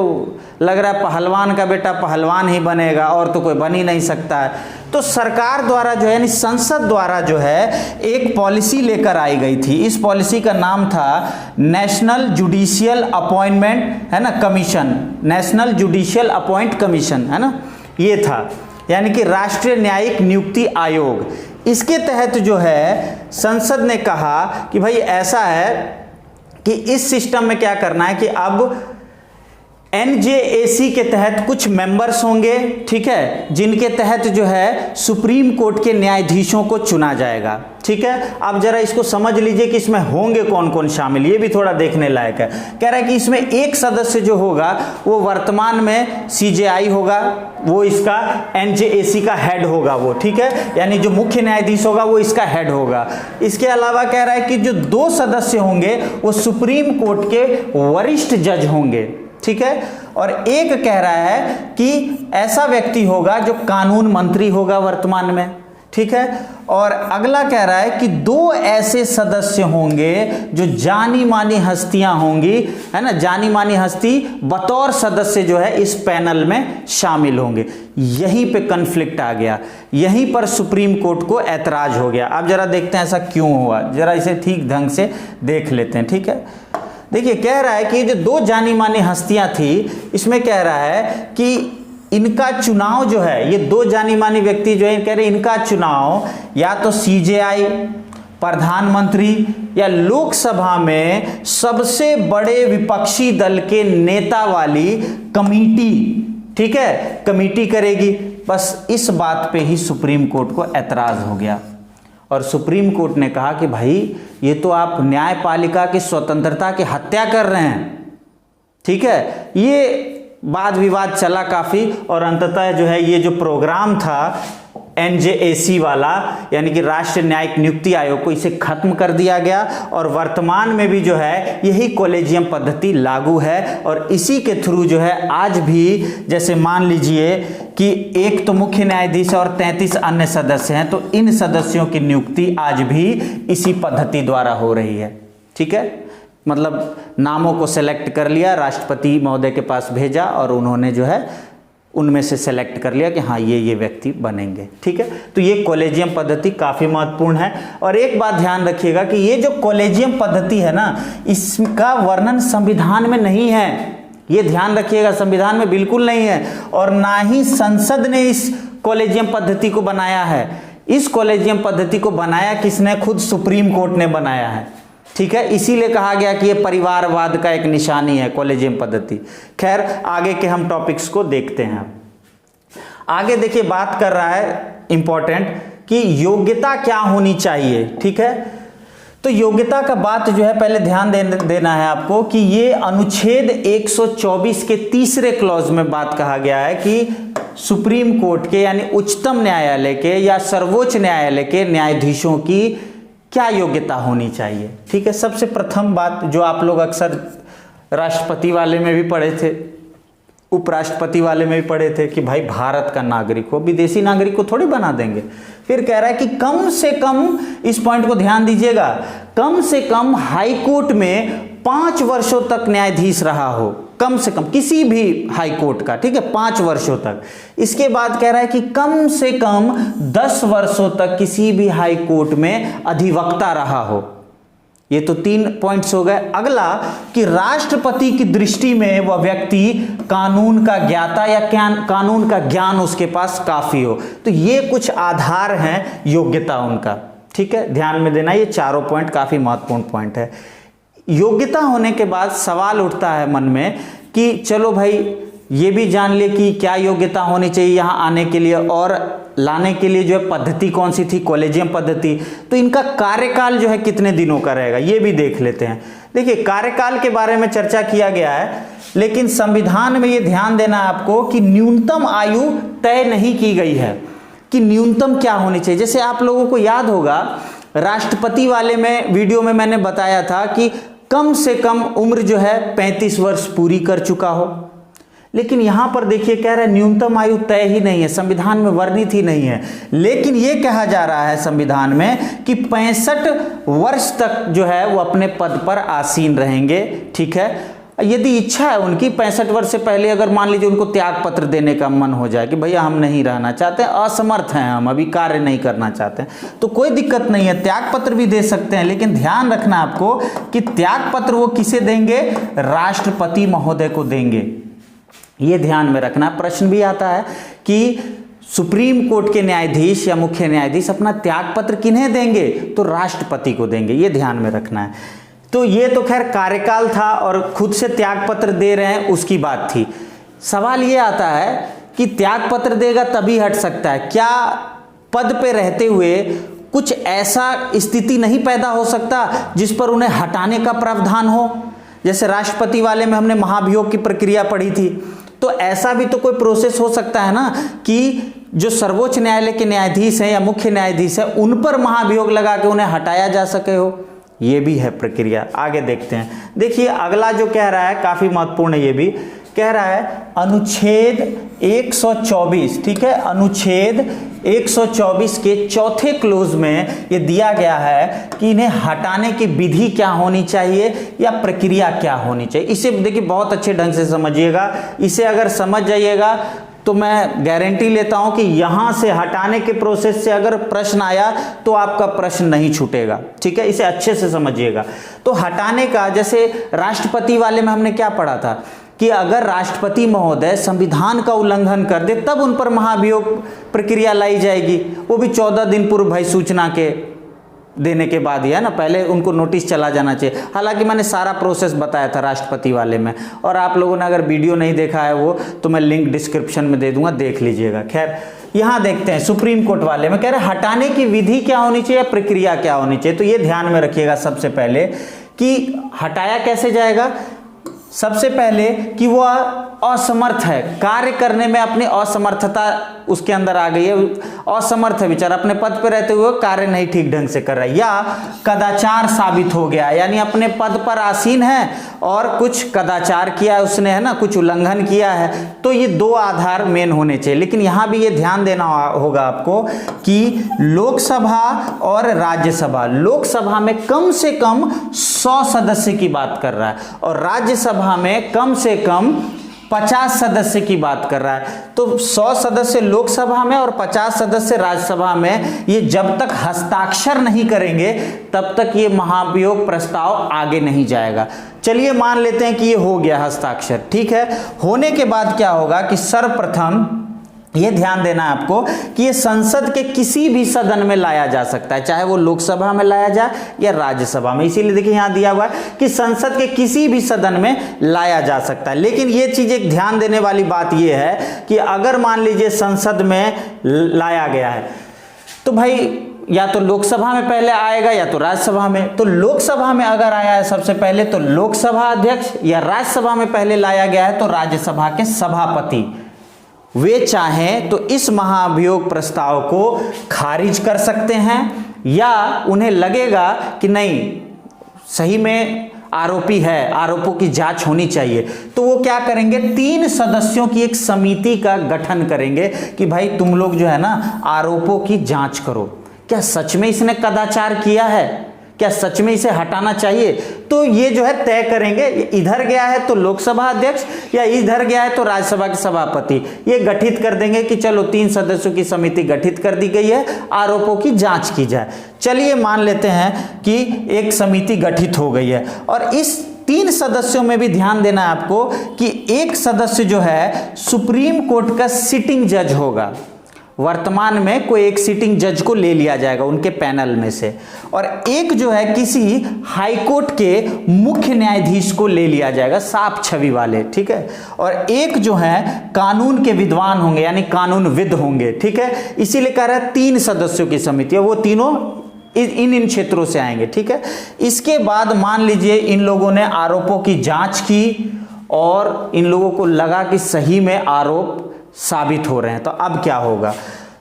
लग रहा है पहलवान का बेटा पहलवान ही बनेगा और तो कोई बन ही नहीं सकता है। तो सरकार द्वारा जो है यानी संसद द्वारा जो है एक पॉलिसी लेकर आई गई थी। इस पॉलिसी का नाम था नेशनल जुडिशियल अपॉइंटमेंट, है ना, commission, national judicial appoint commission, है ना, ये था, यानी कि राष्ट्रीय न्यायिक नियुक्ति आयोग। इसके तहत जो है संसद ने कहा कि भाई ऐसा है कि इस सिस्टम में क्या करना है कि अब एनजेएसी के तहत कुछ मेंबर्स होंगे, ठीक है, जिनके तहत जो है सुप्रीम कोर्ट के न्यायाधीशों को चुना जाएगा। ठीक है, आप जरा इसको समझ लीजिए कि इसमें होंगे कौन कौन शामिल, ये भी थोड़ा देखने लायक है। कह रहा है कि इसमें एक सदस्य जो होगा वो वर्तमान में सीजेआई होगा, वो इसका एनजेएसी का हेड होगा वो, ठीक है, यानी जो मुख्य न्यायाधीश होगा वो इसका हेड होगा। इसके अलावा कह रहा है कि जो 2 सदस्य होंगे वो सुप्रीम कोर्ट के वरिष्ठ जज होंगे, ठीक है, और एक कह रहा है कि ऐसा व्यक्ति होगा जो कानून मंत्री होगा वर्तमान में, ठीक है, और अगला कह रहा है कि 2 ऐसे सदस्य होंगे जो जानी मानी हस्तियां होंगी, है ना, जानी मानी हस्ती बतौर सदस्य जो है इस पैनल में शामिल होंगे। यहीं पे कन्फ्लिक्ट आ गया, यहीं पर सुप्रीम कोर्ट को ऐतराज हो गया। अब जरा देखते हैं ऐसा क्यों हुआ, जरा इसे ठीक ढंग से देख लेते हैं, ठीक है। देखिए, कह रहा है कि जो 2 जानी मानी हस्तियां थी, इसमें कह रहा है कि इनका चुनाव जो है, ये 2 जानी मानी व्यक्ति जो है, कह रहे इनका चुनाव या तो सीजेआई, प्रधानमंत्री या लोकसभा में सबसे बड़े विपक्षी दल के नेता वाली कमेटी, ठीक है, कमेटी करेगी। बस इस बात पे ही सुप्रीम कोर्ट को ऐतराज हो गया और सुप्रीम कोर्ट ने कहा कि भाई ये तो आप न्यायपालिका की स्वतंत्रता की हत्या कर रहे हैं, ठीक है। ये वाद विवाद चला काफ़ी और अंततः जो है ये जो प्रोग्राम था एनजेएसी वाला, यानी कि राष्ट्रीय न्यायिक नियुक्ति आयोग को, इसे खत्म कर दिया गया और वर्तमान में भी जो है यही कॉलेजियम पद्धति लागू है। और इसी के थ्रू जो है आज भी, जैसे मान लीजिए कि एक तो मुख्य न्यायाधीश और 33 अन्य सदस्य हैं, तो इन सदस्यों की नियुक्ति आज भी इसी पद्धति द्वारा हो रही है, ठीक है। मतलब नामों को सेलेक्ट कर लिया, राष्ट्रपति महोदय के पास भेजा और उन्होंने जो है उनमें से सेलेक्ट कर लिया कि हाँ ये व्यक्ति बनेंगे, ठीक है। तो ये कॉलेजियम पद्धति काफ़ी महत्वपूर्ण है। और एक बात ध्यान रखिएगा कि ये जो कॉलेजियम पद्धति है ना, इसका वर्णन संविधान में नहीं है, ये ध्यान रखिएगा, संविधान में बिल्कुल नहीं है, और ना ही संसद ने इस कॉलेजियम पद्धति को बनाया है। इस कॉलेजियम पद्धति को बनाया किसने? खुद सुप्रीम कोर्ट ने बनाया है, ठीक है। इसीलिए कहा गया कि यह परिवारवाद का एक निशानी है कॉलेजियम पद्धति। खैर, आगे के हम टॉपिक्स को देखते हैं। आगे देखिए, बात कर रहा है इंपॉर्टेंट कि योग्यता क्या होनी चाहिए, ठीक है। तो योग्यता का बात जो है पहले ध्यान देना है आपको कि ये अनुच्छेद 124 के 3रे क्लॉज में बात कहा गया है कि सुप्रीम कोर्ट के यानी उच्चतम न्यायालय के या सर्वोच्च न्यायालय के न्यायाधीशों की क्या योग्यता होनी चाहिए, ठीक है। सबसे प्रथम बात जो आप लोग अक्सर राष्ट्रपति वाले में भी पढ़े थे, उपराष्ट्रपति वाले में भी पढ़े थे कि भाई भारत का नागरिक हो, विदेशी नागरिक को थोड़ी बना देंगे। फिर कह रहा है कि कम से कम, इस पॉइंट को ध्यान दीजिएगा, कम से कम हाई कोर्ट में 5 वर्षों तक न्यायाधीश रहा हो, कम से कम किसी भी हाई कोर्ट का, ठीक है, 5 वर्षों तक। इसके बाद कह रहा है कि कम से कम 10 वर्षों तक किसी भी हाई कोर्ट में अधिवक्ता रहा हो, ये तो 3 पॉइंट्स हो गए। अगला कि राष्ट्रपति की दृष्टि में वह व्यक्ति कानून का ज्ञाता या कानून का ज्ञान उसके पास काफी हो। तो ये कुछ आधार हैं योग्यता उनका, ठीक है, ध्यान में देना। ये चारों पॉइंट काफी महत्वपूर्ण पॉइंट है। योग्यता होने के बाद सवाल उठता है मन में कि चलो भाई ये भी जान ले कि क्या योग्यता होनी चाहिए यहाँ आने के लिए, और लाने के लिए जो है पद्धति कौन सी थी, कॉलेजियम पद्धति। तो इनका कार्यकाल जो है कितने दिनों का रहेगा ये भी देख लेते हैं। देखिए कार्यकाल के बारे में चर्चा किया गया है, लेकिन संविधान में ये ध्यान देना है आपको कि न्यूनतम आयु तय नहीं की गई है कि न्यूनतम क्या होनी चाहिए। जैसे आप लोगों को याद होगा राष्ट्रपति वाले में वीडियो में मैंने बताया था कि कम से कम उम्र जो है 35 वर्ष पूरी कर चुका हो, लेकिन यहां पर देखिए कह रहा है न्यूनतम आयु तय ही नहीं है, संविधान में वर्णित ही नहीं है। लेकिन यह कहा जा रहा है संविधान में कि 65 वर्ष तक जो है वो अपने पद पर आसीन रहेंगे, ठीक है। यदि इच्छा है उनकी 65 वर्ष से पहले अगर मान लीजिए उनको त्याग पत्र देने का मन हो जाए कि भैया हम नहीं रहना चाहते, असमर्थ हैं, हम अभी कार्य नहीं करना चाहते हैं, तो कोई दिक्कत नहीं है, त्याग पत्र भी दे सकते हैं। लेकिन ध्यान रखना आपको कि त्याग पत्र वो किसे देंगे, राष्ट्रपति महोदय को देंगे, ये ध्यान में रखना। प्रश्न भी आता है कि सुप्रीम कोर्ट के न्यायाधीश या मुख्य न्यायाधीश अपना त्याग पत्र किन्हें देंगे, तो राष्ट्रपति को देंगे, ये ध्यान में रखना है। तो ये तो खैर कार्यकाल था और खुद से त्याग पत्र दे रहे हैं उसकी बात थी। सवाल ये आता है कि त्याग पत्र देगा तभी हट सकता है, क्या पद पे रहते हुए कुछ ऐसा स्थिति नहीं पैदा हो सकता जिस पर उन्हें हटाने का प्रावधान हो। जैसे राष्ट्रपति वाले में हमने महाभियोग की प्रक्रिया पढ़ी थी, तो ऐसा भी तो कोई प्रोसेस हो सकता है ना कि जो सर्वोच्च न्यायालय के न्यायाधीश हैं या मुख्य न्यायाधीश हैं उन पर महाभियोग लगा के उन्हें हटाया जा सके हो, ये भी है प्रक्रिया। आगे देखते हैं। देखिए अगला जो कह रहा है काफी महत्वपूर्ण है, ये भी कह रहा है अनुच्छेद 124, ठीक है, अनुच्छेद 124 के चौथे क्लोज में ये दिया गया है कि इन्हें हटाने की विधि क्या होनी चाहिए या प्रक्रिया क्या होनी चाहिए। इसे देखिए बहुत अच्छे ढंग से समझिएगा, इसे अगर समझ जाइएगा तो मैं गारंटी लेता हूं कि यहां से हटाने के प्रोसेस से अगर प्रश्न आया तो आपका प्रश्न नहीं छूटेगा, ठीक है, इसे अच्छे से समझिएगा। तो हटाने का, जैसे राष्ट्रपति वाले में हमने क्या पढ़ा था कि अगर राष्ट्रपति महोदय संविधान का उल्लंघन कर दे तब उन पर महाभियोग प्रक्रिया लाई जाएगी, वो भी 14 दिन पूर्व भाई सूचना के देने के बाद ही है ना, पहले उनको नोटिस चला जाना चाहिए। हालांकि मैंने सारा प्रोसेस बताया था राष्ट्रपति वाले में, और आप लोगों ने अगर वीडियो नहीं देखा है वो तो मैं लिंक डिस्क्रिप्शन में दे दूंगा, देख लीजिएगा। खैर यहाँ देखते हैं सुप्रीम कोर्ट वाले में कह रहे हटाने की विधि क्या होनी चाहिए, प्रक्रिया क्या होनी चाहिए। तो ये ध्यान में रखिएगा सबसे पहले कि हटाया कैसे जाएगा। सबसे पहले कि वह असमर्थ है, कार्य करने में अपनी असमर्थता उसके अंदर आ गई है, असमर्थ है बेचारा, अपने पद पर रहते हुए कार्य नहीं ठीक ढंग से कर रहा है, या कदाचार साबित हो गया, यानी अपने पद पर आसीन है और कुछ कदाचार किया है उसने, है ना, कुछ उल्लंघन किया है। तो ये दो आधार मेन होने चाहिए। लेकिन यहाँ भी ये ध्यान देना होगा आपको कि लोकसभा और राज्यसभा, लोकसभा में कम से कम 100 सदस्य की बात कर रहा है और राज्यसभा में कम से कम 50 सदस्य की बात कर रहा है। तो 100 सदस्य लोकसभा में और 50 सदस्य राज्यसभा में, ये जब तक हस्ताक्षर नहीं करेंगे तब तक ये महाभियोग प्रस्ताव आगे नहीं जाएगा। चलिए मान लेते हैं कि ये हो गया हस्ताक्षर, ठीक है। होने के बाद क्या होगा कि सर्वप्रथम ये ध्यान देना है आपको कि ये संसद के किसी भी सदन में लाया जा सकता है, चाहे वो लोकसभा में लाया जाए या राज्यसभा में। इसीलिए देखिए यहाँ दिया हुआ है कि संसद के किसी भी सदन में लाया जा सकता है। लेकिन ये चीज एक ध्यान देने वाली बात ये है कि अगर मान लीजिए संसद में लाया गया है तो भाई या तो लोकसभा में पहले आएगा या तो राज्यसभा में। तो लोकसभा में अगर आया है सबसे पहले तो लोकसभा अध्यक्ष, या राज्यसभा में पहले लाया गया है तो राज्यसभा के सभापति, वे चाहें तो इस महाभियोग प्रस्ताव को खारिज कर सकते हैं, या उन्हें लगेगा कि नहीं सही में आरोपी है, आरोपों की जांच होनी चाहिए, तो वो क्या करेंगे, 3 सदस्यों की एक समिति का गठन करेंगे कि भाई तुम लोग जो है ना आरोपों की जांच करो, क्या सच में इसने कदाचार किया है, क्या सच में इसे हटाना चाहिए? तो ये जो है तय करेंगे, इधर गया है तो लोकसभा अध्यक्ष या इधर गया है तो राज्यसभा के सभापति, ये गठित कर देंगे कि चलो 3 सदस्यों की समिति गठित कर दी गई है, आरोपों की जांच की जाए। चलिए मान लेते हैं कि एक समिति गठित हो गई है, और इस 3 सदस्यों में भी ध्यान देना है आपको कि एक सदस्य जो है सुप्रीम कोर्ट का सिटिंग जज होगा। वर्तमान में कोई एक सिटिंग जज को ले लिया जाएगा उनके पैनल में से, और एक जो है किसी हाई कोर्ट के मुख्य न्यायाधीश को ले लिया जाएगा, साफ छवि वाले, ठीक है। और एक जो है कानून के विद्वान होंगे, यानी कानूनविद होंगे, ठीक है। इसीलिए कह रहा है 3 सदस्यों की समिति है, वो तीनों इन क्षेत्रों से आएंगे, ठीक है। इसके बाद मान लीजिए इन लोगों ने आरोपों की जांच की और इन लोगों को लगा कि सही में आरोप साबित हो रहे हैं, तो अब क्या होगा,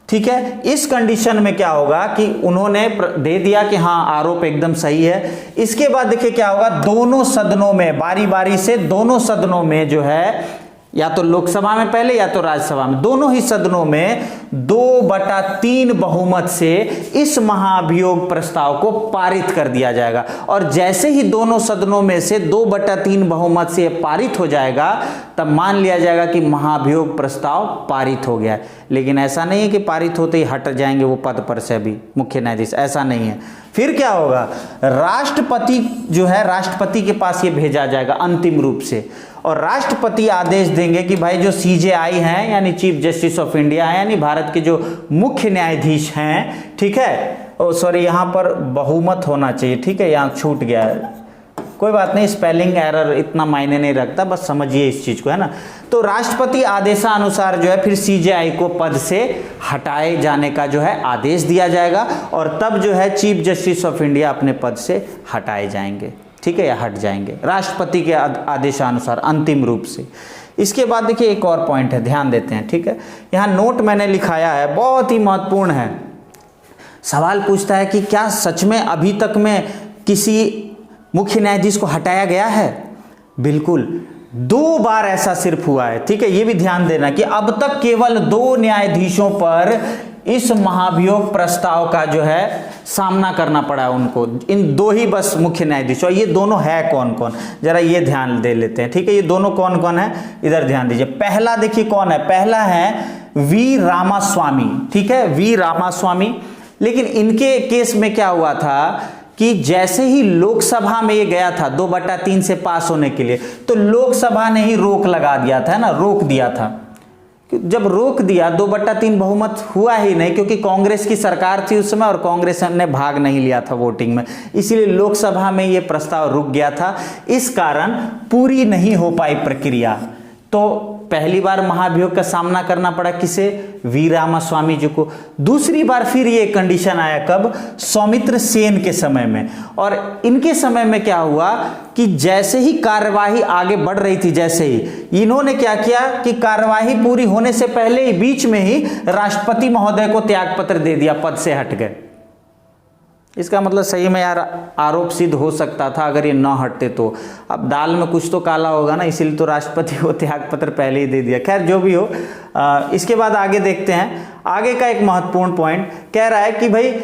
ठीक है। इस कंडीशन में क्या होगा कि उन्होंने दे दिया कि हाँ आरोप एकदम सही है। इसके बाद देखिए क्या होगा, दोनों सदनों में बारी बारी से, दोनों सदनों में जो है, या तो लोकसभा में पहले या तो राज्यसभा में, दोनों ही सदनों में 2/3 बहुमत से इस महाभियोग प्रस्ताव को पारित कर दिया जाएगा। और जैसे ही दोनों सदनों में से 2/3 बहुमत से पारित हो जाएगा, तब मान लिया जाएगा कि महाभियोग प्रस्ताव पारित हो गया है। लेकिन ऐसा नहीं है कि पारित होते ही हट जाएंगे वो पद पर से अभी मुख्य न्यायाधीश, ऐसा नहीं है। फिर क्या होगा, राष्ट्रपति जो है, राष्ट्रपति के पास ये भेजा जाएगा अंतिम रूप से, और राष्ट्रपति आदेश देंगे कि भाई जो CJI हैं, यानी चीफ जस्टिस ऑफ इंडिया है, यानी भारत के जो मुख्य न्यायाधीश हैं, ठीक है। ओ सॉरी, यहाँ पर बहुमत होना चाहिए, ठीक है, यहाँ छूट गया है, कोई बात नहीं, स्पेलिंग एरर इतना मायने नहीं रखता, बस समझिए इस चीज को, है ना। तो राष्ट्रपति आदेशानुसार जो है फिर CJI को पद से हटाए जाने का जो है आदेश दिया जाएगा, और तब जो है चीफ जस्टिस ऑफ इंडिया अपने पद से हटाए जाएंगे, ठीक है, या हट जाएंगे राष्ट्रपति के आदेशानुसार अंतिम रूप से। इसके बाद देखिए एक और पॉइंट है, ध्यान देते हैं, ठीक है। यहाँ नोट मैंने लिखाया है, बहुत ही महत्वपूर्ण है। सवाल पूछता है कि क्या सच में अभी तक में किसी मुख्य न्यायाधीश को हटाया गया है? बिल्कुल, 2 बार ऐसा सिर्फ हुआ है, ठीक है। ये भी ध्यान देना कि अब तक केवल 2 न्यायाधीशों पर इस महाभियोग प्रस्ताव का जो है सामना करना पड़ा उनको, इन 2 ही बस मुख्य न्यायाधीश। और ये दोनों है कौन कौन, जरा ये ध्यान दे लेते हैं, ठीक है। ये दोनों कौन कौन है, इधर ध्यान दीजिए। पहला देखिए कौन है, पहला है वी रामास्वामी, ठीक है, वी रामास्वामी। लेकिन इनके केस में क्या हुआ था कि जैसे ही लोकसभा में ये गया था 2/3 से पास होने के लिए, तो लोकसभा ने ही रोक लगा दिया था, है ना, रोक दिया था। जब रोक दिया, 2/3 बहुमत हुआ ही नहीं, क्योंकि कांग्रेस की सरकार थी उस समय और कांग्रेस ने भाग नहीं लिया था वोटिंग में, इसीलिए लोकसभा में ये प्रस्ताव रुक गया था। इस कारण पूरी नहीं हो पाई प्रक्रिया, तो पहली बार महाभियोग का सामना करना पड़ा किसे, वी रामास्वामी जी को। दूसरी बार फिर ये कंडीशन आया कब, सौमित्र सेन के समय में। और इनके समय में क्या हुआ कि जैसे ही कार्यवाही आगे बढ़ रही थी, जैसे ही इन्होंने क्या किया कि कार्यवाही पूरी होने से पहले ही बीच में ही राष्ट्रपति महोदय को त्यागपत्र दे दिया, पद से हट गए। इसका मतलब सही में यार आरोप सिद्ध हो सकता था अगर ये न हटते तो। अब दाल में कुछ तो काला होगा ना, इसीलिए तो राष्ट्रपति को त्यागपत्र पहले ही दे दिया। खैर जो भी हो, इसके बाद आगे देखते हैं। आगे का एक महत्वपूर्ण पॉइंट कह रहा है कि भाई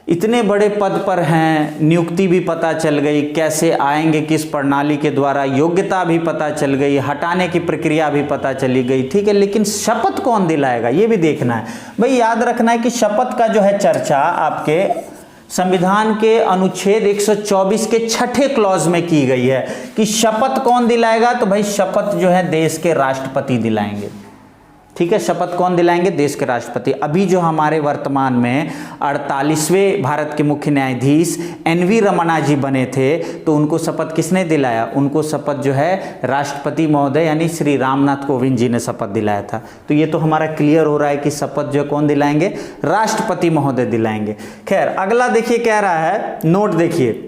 इतने बड़े पद पर हैं, नियुक्ति भी पता चल गई, कैसे आएंगे, किस प्रणाली के द्वारा, योग्यता भी पता चल गई, हटाने की प्रक्रिया भी पता चली गई, ठीक है। लेकिन शपथ कौन दिलाएगा, ये भी देखना है। भाई याद रखना है कि शपथ का जो है चर्चा आपके संविधान के अनुच्छेद 124 के 6ठे क्लॉज में की गई है कि शपथ कौन दिलाएगा। तो भाई शपथ जो है देश के राष्ट्रपति दिलाएंगे, ठीक है। शपथ कौन दिलाएंगे, देश के राष्ट्रपति। अभी जो हमारे वर्तमान में 48वें भारत के मुख्य न्यायाधीश NV रमन्ना जी बने थे, तो उनको शपथ किसने दिलाया, उनको शपथ जो है राष्ट्रपति महोदय यानी श्री रामनाथ कोविंद जी ने शपथ दिलाया था। तो ये तो हमारा क्लियर हो रहा है कि शपथ जो कौन दिलाएंगे, राष्ट्रपति महोदय दिलाएंगे। खैर अगला देखिए कह रहा है, नोट देखिए,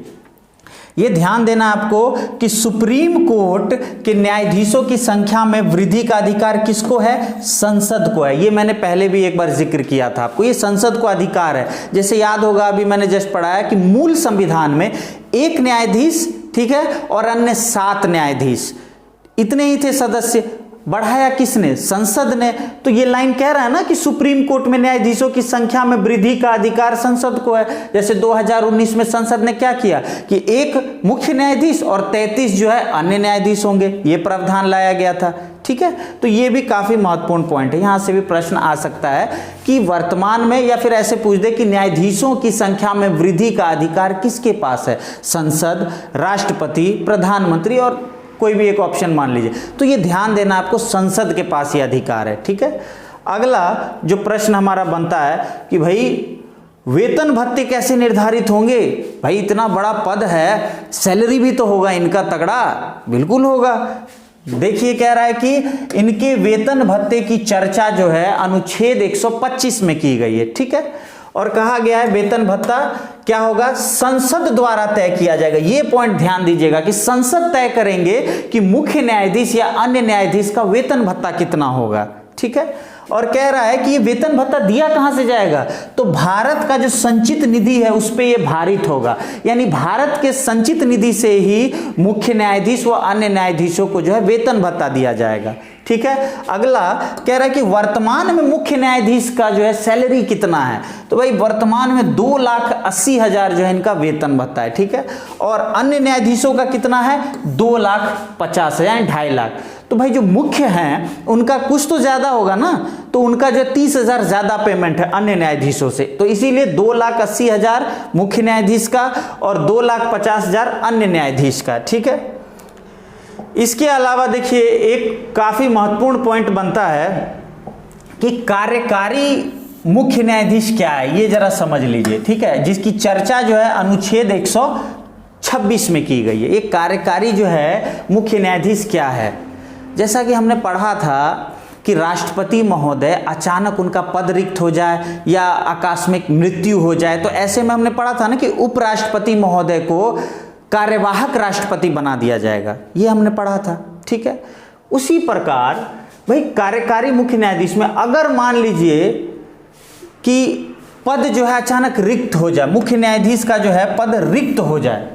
ये ध्यान देना आपको कि सुप्रीम कोर्ट के न्यायाधीशों की संख्या में वृद्धि का अधिकार किसको है, संसद को है। ये मैंने पहले भी एक बार जिक्र किया था आपको, ये संसद को अधिकार है। जैसे याद होगा अभी मैंने जस्ट पढ़ाया कि मूल संविधान में 1 न्यायाधीश, ठीक है, और अन्य 7 न्यायाधीश, इतने ही थे सदस्य। बढ़ाया किसने? संसद ने। तो ये लाइन कह रहा है ना कि सुप्रीम कोर्ट में न्यायाधीशों की संख्या में वृद्धि का अधिकार संसद को है। जैसे 2019 में संसद ने क्या किया कि एक मुख्य न्यायाधीश और 33 जो है अन्य न्यायाधीश होंगे, ये प्रावधान लाया गया था। ठीक है, तो ये भी काफी महत्वपूर्ण पॉइंट है। यहां से भी प्रश्न आ सकता है कि वर्तमान में, या फिर ऐसे पूछ दे कि न्यायाधीशों की संख्या में वृद्धि का अधिकार किसके पास है? संसद, राष्ट्रपति, प्रधानमंत्री और कोई भी एक ऑप्शन मान लीजिए। तो ये ध्यान देना आपको, संसद के पास ये अधिकार है। ठीक है, अगला जो प्रश्न हमारा बनता है कि भाई वेतन भत्ते कैसे निर्धारित होंगे? भाई इतना बड़ा पद है, सैलरी भी तो होगा इनका तगड़ा। बिल्कुल होगा। देखिए कह रहा है कि इनके वेतन भत्ते की चर्चा जो है अनुच्छेद 125 में की गई है। ठीक है, और कहा गया है वेतन भत्ता क्या होगा? संसद द्वारा तय किया जाएगा। ये पॉइंट ध्यान दीजिएगा कि संसद तय करेंगे कि मुख्य न्यायाधीश या अन्य न्यायाधीश का वेतन भत्ता कितना होगा। ठीक है, और कह रहा है कि ये वेतन भत्ता दिया कहां से जाएगा? तो भारत का जो संचित निधि है उस पे ये भारित होगा, यानी भारत के संचित निधि से ही मुख्य न्यायाधीश व अन्य न्यायाधीशों को जो है वेतन भत्ता दिया जाएगा। ठीक है, अगला कह रहा है कि वर्तमान में मुख्य न्यायाधीश का जो है सैलरी कितना है? तो भाई वर्तमान में 2,80,000 जो है इनका वेतन भत्ता है। ठीक है, और अन्य न्यायाधीशों का कितना है? 2,50,000 यानी 2.5 लाख। तो भाई जो मुख्य हैं उनका कुछ तो ज्यादा होगा ना, तो उनका जो 30,000 ज्यादा पेमेंट है अन्य न्यायाधीशों से, तो इसीलिए 2,80,000 मुख्य न्यायाधीश का और 2,50,000 अन्य न्यायाधीश का। ठीक है, इसके अलावा देखिए एक काफी महत्वपूर्ण पॉइंट बनता है कि कार्यकारी मुख्य न्यायाधीश क्या है, ये जरा समझ लीजिए। ठीक है, जिसकी चर्चा जो है अनुच्छेद 126 में की गई है। एक कार्यकारी जो है मुख्य न्यायाधीश क्या है? जैसा कि हमने पढ़ा था कि राष्ट्रपति महोदय अचानक उनका पद रिक्त हो जाए या आकस्मिक मृत्यु हो जाए, तो ऐसे में हमने पढ़ा था ना कि उपराष्ट्रपति महोदय को कार्यवाहक राष्ट्रपति बना दिया जाएगा, ये हमने पढ़ा था। ठीक है, उसी प्रकार भाई कार्यकारी मुख्य न्यायाधीश में अगर मान लीजिए कि पद जो है अचानक रिक्त हो जाए, मुख्य न्यायाधीश का जो है पद रिक्त हो जाए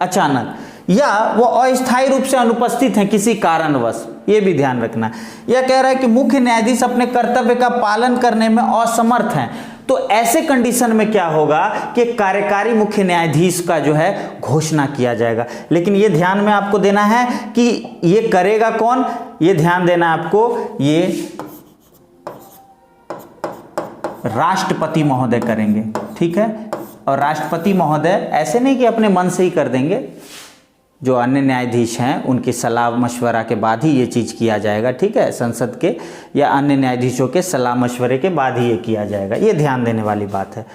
अचानक, या वो अस्थायी रूप से अनुपस्थित हैं किसी कारणवश, ये भी ध्यान रखना। यह कह रहा है कि मुख्य न्यायाधीश अपने कर्तव्य का पालन करने में असमर्थ हैं, तो ऐसे कंडीशन में क्या होगा कि कार्यकारी मुख्य न्यायाधीश का जो है घोषणा किया जाएगा। लेकिन ये ध्यान में आपको देना है कि ये करेगा कौन, ये ध्यान देना आपको, ये राष्ट्रपति महोदय करेंगे। ठीक है, और राष्ट्रपति महोदय ऐसे नहीं कि अपने मन से ही कर देंगे, जो अन्य न्यायाधीश हैं उनकी सलाह मशवरा के बाद ही ये चीज़ किया जाएगा। ठीक है, संसद के या अन्य न्यायाधीशों के सलाह मशवरे के बाद ही ये किया जाएगा, ये ध्यान देने वाली बात है।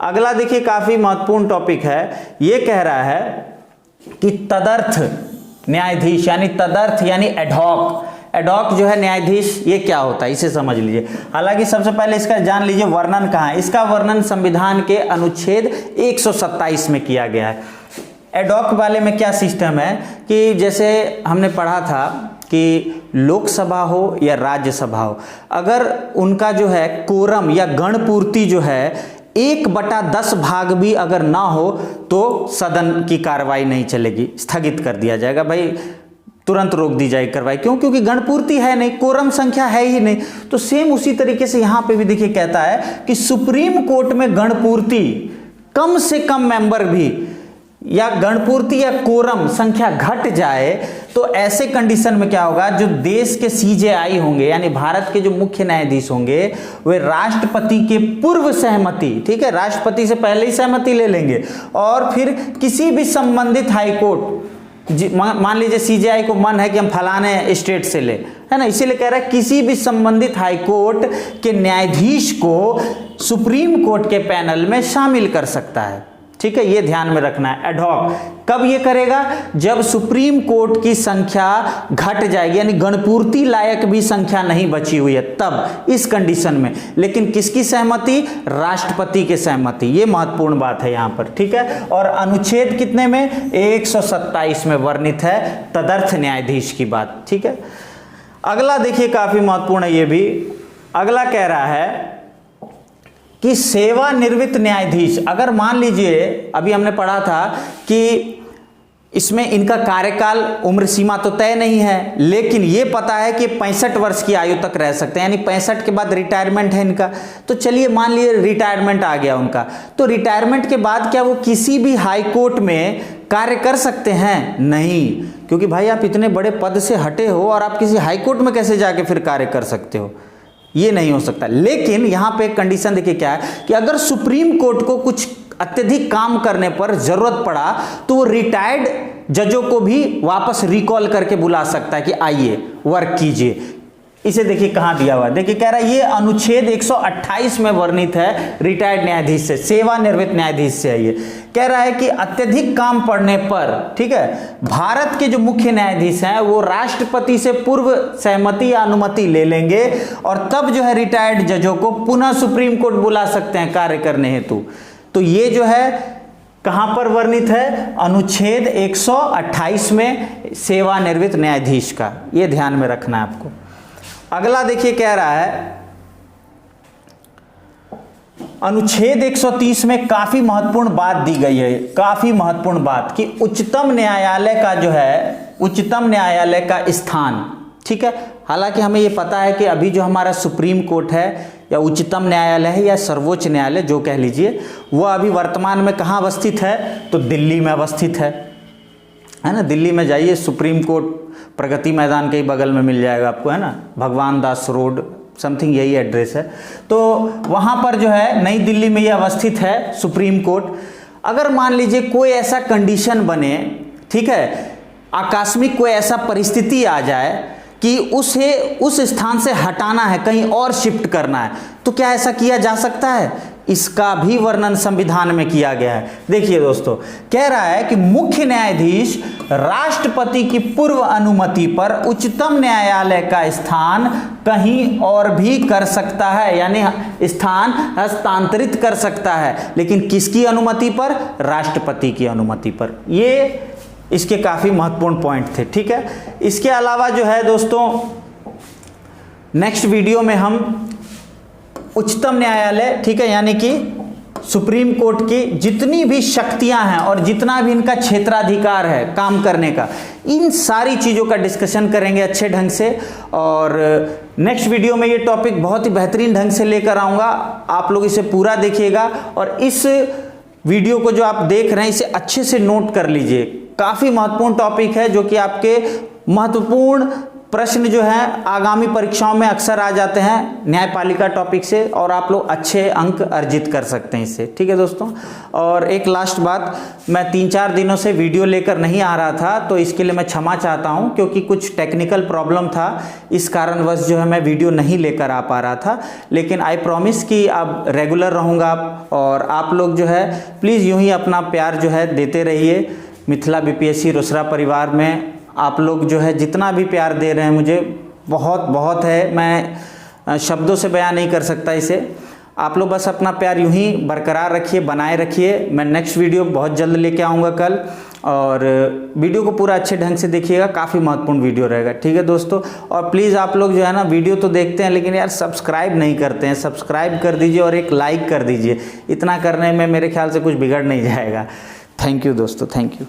अगला देखिए काफ़ी महत्वपूर्ण टॉपिक है, ये कह रहा है कि तदर्थ न्यायाधीश यानी तदर्थ यानी एडहॉक, एडहॉक जो है न्यायाधीश, ये क्या होता है इसे समझ लीजिए। हालांकि सबसे पहले इसका जान लीजिए वर्णन कहाँ है। इसका वर्णन संविधान के अनुच्छेद 127 में किया गया है। एडहॉक वाले में क्या सिस्टम है कि जैसे हमने पढ़ा था कि लोकसभा हो या राज्यसभा हो, अगर उनका जो है कोरम या गणपूर्ति जो है 1/10 भाग भी अगर ना हो तो सदन की कार्रवाई नहीं चलेगी, स्थगित कर दिया जाएगा। भाई तुरंत रोक दी जाएगी कार्रवाई। क्यों? क्योंकि गणपूर्ति है नहीं, कोरम संख्या है ही नहीं। तो सेम उसी तरीके से यहाँ पे भी देखिए कहता है कि सुप्रीम कोर्ट में गणपूर्ति कम से कम मेंबर भी या गणपूर्ति या कोरम संख्या घट जाए तो ऐसे कंडीशन में क्या होगा, जो देश के सीजेआई होंगे यानी भारत के जो मुख्य न्यायाधीश होंगे वे राष्ट्रपति के पूर्व सहमति, ठीक है, राष्ट्रपति से पहले ही सहमति ले लेंगे और फिर किसी भी संबंधित हाईकोर्ट, मान लीजिए सीजेआई को मन है कि हम फलाने स्टेट से ले, है ना, इसीलिए कह रहा है किसी भी संबंधित हाईकोर्ट के न्यायाधीश को सुप्रीम कोर्ट के पैनल में शामिल कर सकता है। ठीक है, ये ध्यान में रखना है। एडहॉक कब ये करेगा, जब सुप्रीम कोर्ट की संख्या घट जाएगी यानी गणपूर्ति लायक भी संख्या नहीं बची हुई है, तब इस कंडीशन में। लेकिन किसकी सहमति? राष्ट्रपति की सहमति। ये महत्वपूर्ण बात है यहां पर। ठीक है, और अनुच्छेद कितने में? 127 में वर्णित है तदर्थ न्यायाधीश की बात। ठीक है, अगला देखिए काफी महत्वपूर्ण है ये भी। अगला कह रहा है कि सेवानिवृत्त न्यायाधीश, अगर मान लीजिए अभी हमने पढ़ा था कि इसमें इनका कार्यकाल उम्र सीमा तो तय नहीं है, लेकिन ये पता है कि 65 वर्ष की आयु तक रह सकते हैं, यानी 65 के बाद रिटायरमेंट है इनका। तो चलिए मान लिए रिटायरमेंट आ गया उनका, तो रिटायरमेंट के बाद क्या वो किसी भी हाई कोर्ट में कार्य कर सकते हैं? नहीं, क्योंकि भाई आप इतने बड़े पद से हटे हो और आप किसी हाई कोर्ट में कैसे जाके फिर कार्य कर सकते हो? ये नहीं हो सकता। लेकिन यहां पे एक कंडीशन देखिए क्या है कि अगर सुप्रीम कोर्ट को कुछ अत्यधिक काम करने पर जरूरत पड़ा तो वो रिटायर्ड जजों को भी वापस रिकॉल करके बुला सकता है कि आइए वर्क कीजिए। इसे देखिए कहां दिया हुआ है, देखिए कह रहा है ये अनुच्छेद 128 में वर्णित है रिटायर्ड न्यायाधीश से, सेवानिवृत्त न्यायाधीश से है। ये कह रहा है कि अत्यधिक काम पड़ने पर, ठीक है, भारत के जो मुख्य न्यायाधीश हैं वो राष्ट्रपति से पूर्व सहमति या अनुमति ले लेंगे और तब जो है रिटायर्ड जजों को पुनः सुप्रीम कोर्ट बुला सकते हैं कार्य करने हेतु। तो ये जो है कहां पर वर्णित है? अनुच्छेद 128 में सेवानिवृत्त न्यायाधीश का, ये ध्यान में रखना है आपको। अगला देखिए कह रहा है अनुच्छेद 130 में काफी महत्वपूर्ण बात दी गई है, काफी महत्वपूर्ण बात कि उच्चतम न्यायालय का जो है, उच्चतम न्यायालय का स्थान, ठीक है। हालांकि हमें ये पता है कि अभी जो हमारा सुप्रीम कोर्ट है या उच्चतम न्यायालय है या सर्वोच्च न्यायालय जो कह लीजिए, वह अभी वर्तमान में कहाँ अवस्थित है? तो दिल्ली में अवस्थित है ना। दिल्ली में जाइए, सुप्रीम कोर्ट प्रगति मैदान के ही बगल में मिल जाएगा आपको, है ना, भगवान दास रोड समथिंग यही एड्रेस है। तो वहाँ पर जो है नई दिल्ली में ये अवस्थित है सुप्रीम कोर्ट। अगर मान लीजिए कोई ऐसा कंडीशन बने, ठीक है, आकस्मिक कोई ऐसा परिस्थिति आ जाए कि उसे उस स्थान से हटाना है, कहीं और शिफ्ट करना है, तो क्या ऐसा किया जा सकता है? इसका भी वर्णन संविधान में किया गया है। देखिए दोस्तों, कह रहा है कि मुख्य न्यायाधीश राष्ट्रपति की पूर्व अनुमति पर उच्चतम न्यायालय का स्थान कहीं और भी कर सकता है, यानी स्थान हस्तांतरित कर सकता है, लेकिन किसकी अनुमति पर? राष्ट्रपति की अनुमति पर। ये इसके काफी महत्वपूर्ण पॉइंट थे, ठीक है। इसके अलावा जो है दोस्तों, नेक्स्ट वीडियो में हम उच्चतम न्यायालय, ठीक है, यानी कि सुप्रीम कोर्ट की जितनी भी शक्तियां हैं और जितना भी इनका क्षेत्राधिकार है काम करने का, इन सारी चीज़ों का डिस्कशन करेंगे अच्छे ढंग से। और नेक्स्ट वीडियो में ये टॉपिक बहुत ही बेहतरीन ढंग से लेकर आऊँगा, आप लोग इसे पूरा देखिएगा और इस वीडियो को जो आप देख रहे हैं इसे अच्छे से नोट कर लीजिए। काफ़ी महत्वपूर्ण टॉपिक है जो कि आपके महत्वपूर्ण प्रश्न जो है आगामी परीक्षाओं में अक्सर आ जाते हैं न्यायपालिका टॉपिक से, और आप लोग अच्छे अंक अर्जित कर सकते हैं इससे, ठीक है दोस्तों। और एक लास्ट बात, मैं 3-4 दिनों से वीडियो लेकर नहीं आ रहा था, तो इसके लिए मैं क्षमा चाहता हूं, क्योंकि कुछ टेक्निकल प्रॉब्लम था, इस कारणवश जो है मैं वीडियो नहीं लेकर आ पा रहा था। लेकिन आई प्रॉमिस कि अब रेगुलर रहूँगा, और आप लोग जो है प्लीज़ यूँ ही अपना प्यार जो है देते रहिए। मिथिला बीपीएससी रोसड़ा परिवार में आप लोग जो है जितना भी प्यार दे रहे हैं मुझे, बहुत बहुत है, मैं शब्दों से बयान नहीं कर सकता इसे। आप लोग बस अपना प्यार यूं ही बरकरार रखिए, बनाए रखिए। मैं नेक्स्ट वीडियो बहुत जल्द लेके आऊँगा कल, और वीडियो को पूरा अच्छे ढंग से देखिएगा, काफ़ी महत्वपूर्ण वीडियो रहेगा, ठीक है दोस्तों। और प्लीज़ आप लोग जो है ना वीडियो तो देखते हैं लेकिन यार सब्सक्राइब नहीं करते हैं, सब्सक्राइब कर दीजिए और एक लाइक कर दीजिए। इतना करने में मेरे ख्याल से कुछ बिगड़ नहीं जाएगा। थैंक यू दोस्तों, थैंक यू।